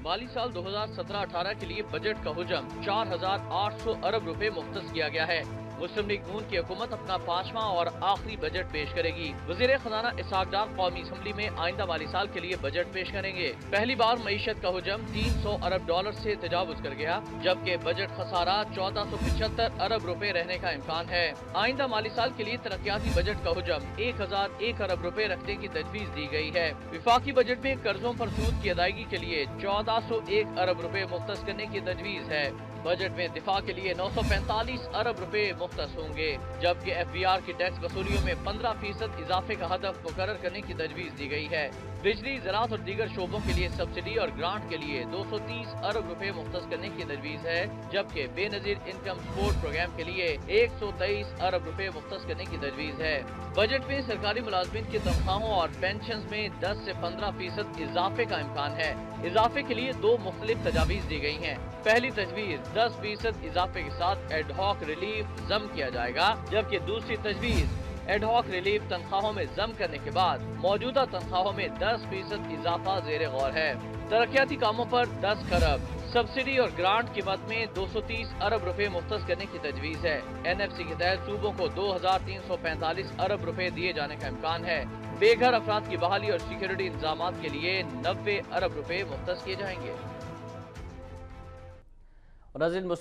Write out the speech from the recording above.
माली साल 2017-18 के लिए बजट का हुजम 4,800 अरब रुपए मुख्तस किया गया है। मुस्लिम लीग नून की हुकूमत अपना 5वां और आखिरी बजट पेश करेगी। वज़ीर खजाना इसहाक डार कौमी असम्बली में आइंदा माली साल के लिए बजट पेश करेंगे। पहली बार मईशत का हुजम 300 अरब डॉलर से तजावुज कर गया, जबकि बजट खसारा 1475 अरब रुपए रहने का इम्कान है। आइंदा माली साल के लिए तरक्याती बजट का हुजम 1001 अरब रुपए रखने की तजवीज दी गई है। विफाकी बजट में कर्जों पर सूद की अदायगी के लिए 1401 अरब रुपए मुख्तस करने की तजवीज है। बजट में दिफा के लिए 945 अरब रुपए मुख्तस होंगे, जबकि FBR की टैक्स वसूलियों में 15% इजाफे का हदफ मुकर्रर करने की तजवीज दी गई है। बिजली, ज़राअत और दीगर शोबों के लिए सब्सिडी और ग्रांट के लिए 230 अरब रुपए मुख्तस करने की तजवीज है, जबकि बेनजीर इनकम सपोर्ट प्रोग्राम के लिए 123 अरब रुपए मुख्तस करने की तजवीज है। बजट में सरकारी मुलाजमिन की तनख्वाहों और पेंशन में 10 से 15% इजाफे का इम्कान है। इजाफे के लिए दो मुख्तलिफ तजावीज दी गई हैं। पहली तजवीज 10% इजाफे के साथ एडहॉक रिलीफ जम किया जाएगा, जबकि दूसरी तजवीज एडहॉक रिलीफ तनख्वाहों में जम करने के बाद मौजूदा तनख्वाहों में 10% इजाफा जेर गौर है। तरक्याती कामों पर 10 खरब, सब्सिडी और ग्रांट की मद में 230 अरब रुपए मुख्तस करने की तजवीज है। NFC के तहत सूबों को 2345 अरब रुपए दिए जाने का इम्कान है। बेघर अफराद की बहाली और सिक्योरिटी इंतजामात के लिए 90 अरब रुपए मुख्तस किए जाएंगे।